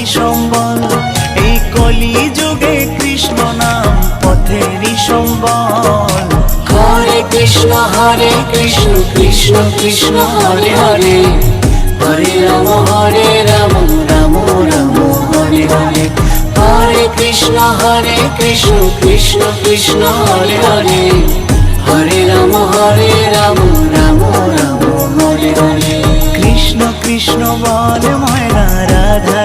পথেরই সম্বল। এই কলি যুগে কৃষ্ণ নাম পথেরই সম্বল। হরে কৃষ্ণ কৃষ্ণ কৃষ্ণ হরে হরে, হরে রাম রাম রাম হরে হরে। হরে কৃষ্ণ কৃষ্ণ কৃষ্ণ হরে হরে, হরে রাম রাম রাম হরে হরে। কৃষ্ণ কৃষ্ণ বল ময়না রাধা